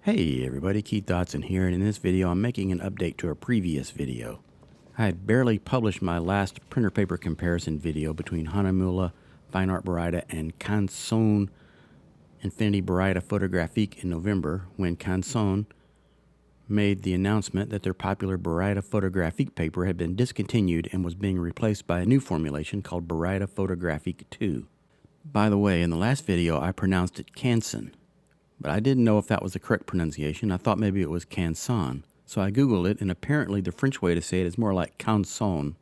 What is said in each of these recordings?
Hey everybody, Keith Dotson here, and in this video I'm making an update to a previous video. I had barely published my last printer paper comparison video between Hahnemühle Fine Art Baryta and Canson Infinity Baryta Photographique in November, when Canson made the announcement that their popular Baryta Photographique paper had been discontinued and was being replaced by a new formulation called Baryta Photographique II. By the way, in the last video I pronounced it Canson, but I didn't know if that was the correct pronunciation. I thought maybe it was Canson. So I Googled it, and apparently the French way to say it is more like Canson.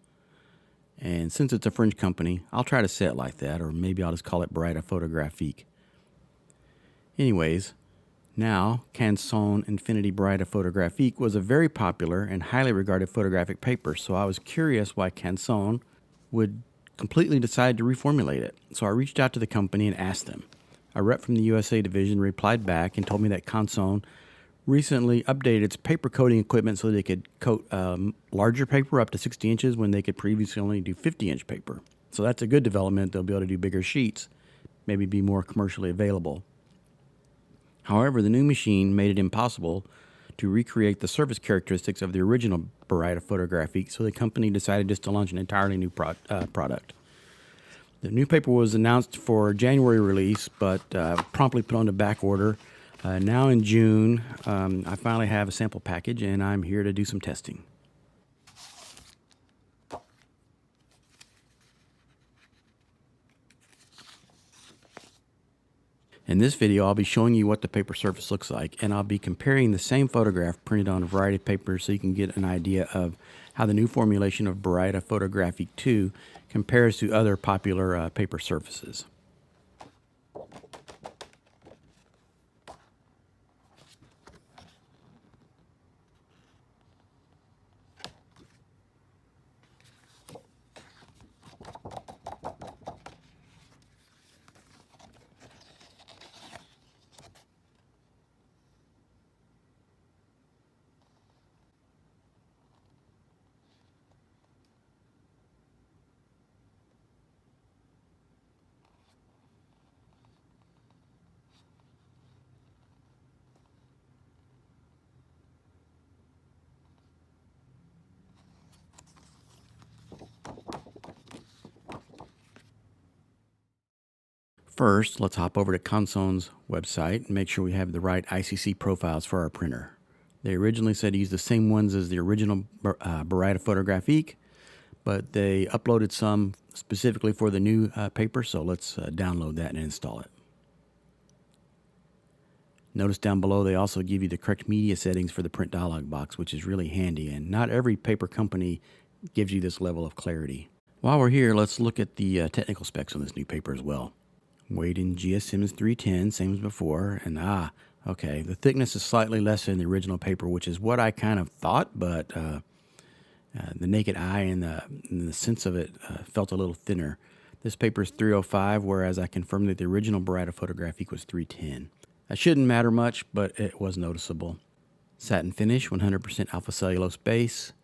And since it's a French company, I'll try to say it like that, or maybe I'll just call it Baryta Photographique. Anyways, now Canson Infinity Baryta Photographique was a very popular and highly regarded photographic paper, so I was curious why Canson would completely decide to reformulate it. So I reached out to the company and asked them. A rep from the USA division replied back and told me that Canson recently updated its paper coating equipment so they could coat larger paper up to 60 inches when they could previously only do 50-inch paper. So that's a good development. They'll be able to do bigger sheets, maybe be more commercially available. However, the new machine made it impossible to recreate the surface characteristics of the original Baryta Photographique, so the company decided just to launch an entirely new product. The new paper was announced for January release, but promptly put on the back order. Now in June, I finally have a sample package, and I'm here to do some testing. In this video, I'll be showing you what the paper surface looks like, and I'll be comparing the same photograph printed on a variety of papers so you can get an idea of how the new formulation of Baryta Photographique II compares to other popular paper surfaces. First, let's hop over to Canson's website and make sure we have the right ICC profiles for our printer. They originally said to use the same ones as the original Baryta Photographique, but they uploaded some specifically for the new paper, so let's download that and install it. Notice down below they also give you the correct media settings for the print dialog box, which is really handy, and not every paper company gives you this level of clarity. While we're here, let's look at the technical specs on this new paper as well. Weight in GS Simmons 310, same as before, and okay, the thickness is slightly less than the original paper, which is what I kind of thought, but the naked eye and the sense of it felt a little thinner. This paper is 305, whereas I confirmed that the original Baryta Photographique was 310. That shouldn't matter much, but it was noticeable. Satin finish, 100% alpha cellulose base,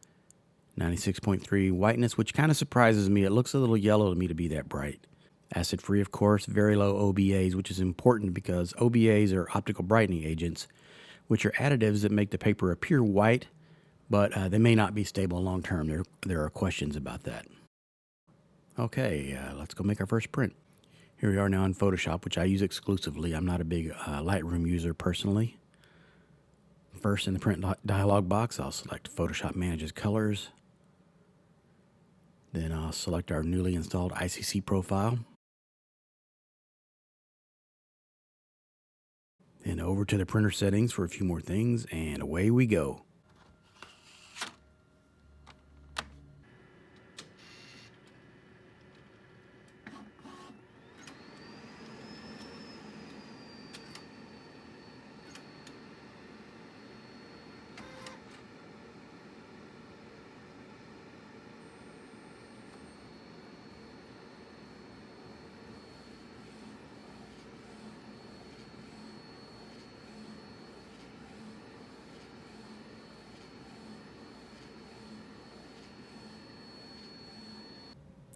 96.3 whiteness, which kind of surprises me. It looks a little yellow to me to be that bright. Acid-free, of course, very low OBAs, which is important because OBAs are optical brightening agents, which are additives that make the paper appear white, but they may not be stable long-term. There are questions about that. Okay, let's go make our first print. Here we are now in Photoshop, which I use exclusively. I'm not a big Lightroom user personally. First, in the print dialog box, I'll select Photoshop Manages Colors. Then I'll select our newly installed ICC profile. Then over to the printer settings for a few more things, and away we go.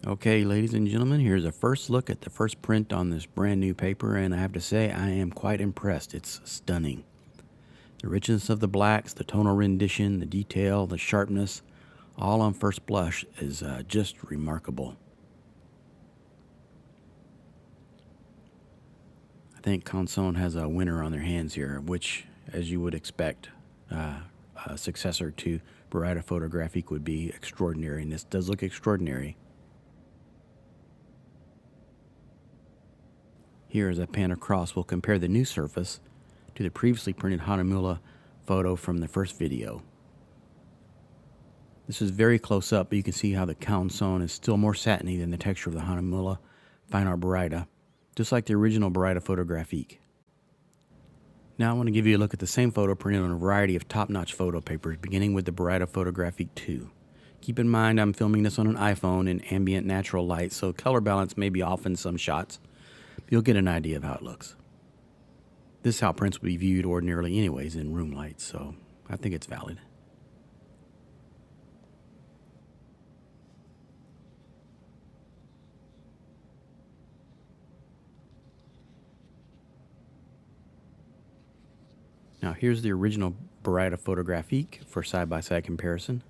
Okay, ladies and gentlemen, here's a first look at the first print on this brand new paper, and I have to say I am quite impressed. It's stunning. The richness of the blacks, the tonal rendition, the detail, the sharpness, all on first blush is just remarkable. I think Canson has a winner on their hands here, which, as you would expect, a successor to Baryta Photographique would be extraordinary, and this does look extraordinary. Here, as I pan across, we'll compare the new surface to the previously printed Hahnemühle photo from the first video. This is very close up, but you can see how the Canson is still more satiny than the texture of the Hahnemühle Fine Art Baryta, just like the original Baryta Photographique. Now I want to give you a look at the same photo printed on a variety of top-notch photo papers, beginning with the Baryta Photographique II. Keep in mind I'm filming this on an iPhone in ambient natural light, so color balance may be off in some shots. You'll get an idea of how it looks. This is how prints would be viewed ordinarily anyways in room light, so I think it's valid. Now here's the original Baryta Photographique for side-by-side comparison.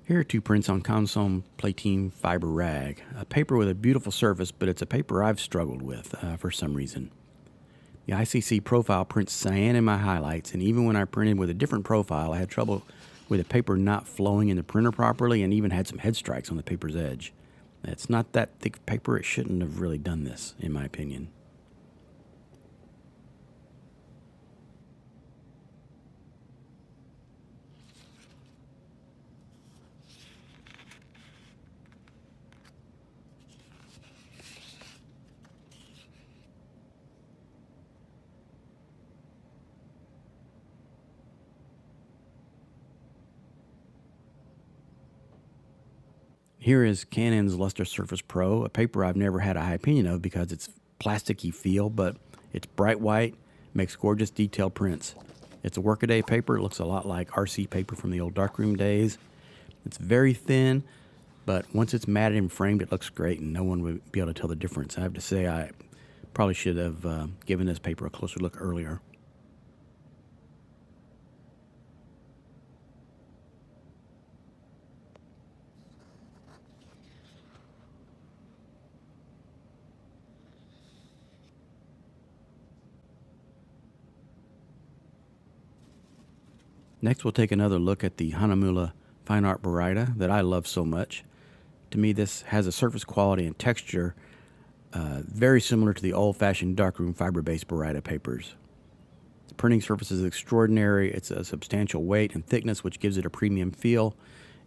Here are two prints on Canson Platine Fibre rag, a paper with a beautiful surface, but it's a paper I've struggled with for some reason. The ICC profile prints cyan in my highlights, and even when I printed with a different profile, I had trouble with the paper not flowing in the printer properly and even had some head strikes on the paper's edge. It's not that thick paper. It shouldn't have really done this, in my opinion. Here is Canon's Luster Surface Pro, a paper I've never had a high opinion of because it's plasticky feel, but it's bright white, makes gorgeous detailed prints. It's a workaday paper. It looks a lot like RC paper from the old darkroom days. It's very thin, but once it's matted and framed, it looks great, and no one would be able to tell the difference. I have to say I probably should have given this paper a closer look earlier. Next, we'll take another look at the Hahnemühle Fine Art Baryta that I love so much. To me, this has a surface quality and texture very similar to the old-fashioned darkroom fiber-based Baryta papers. The printing surface is extraordinary. It's a substantial weight and thickness, which gives it a premium feel.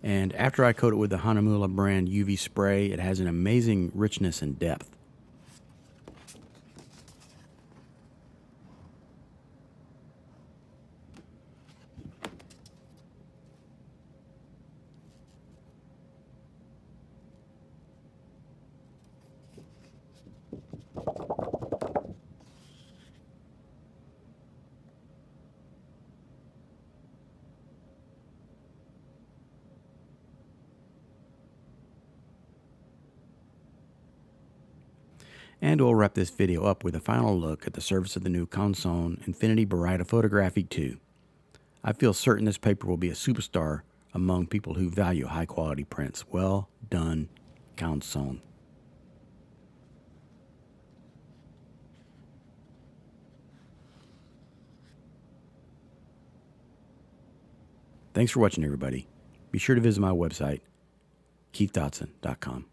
And after I coat it with the Hahnemühle brand UV spray, it has an amazing richness and depth. And we'll wrap this video up with a final look at the surface of the new Canson Infinity Baryta Photographique II. I feel certain this paper will be a superstar among people who value high-quality prints. Well done, Canson. Thanks for watching, everybody. Be sure to visit my website, keithdotson.com.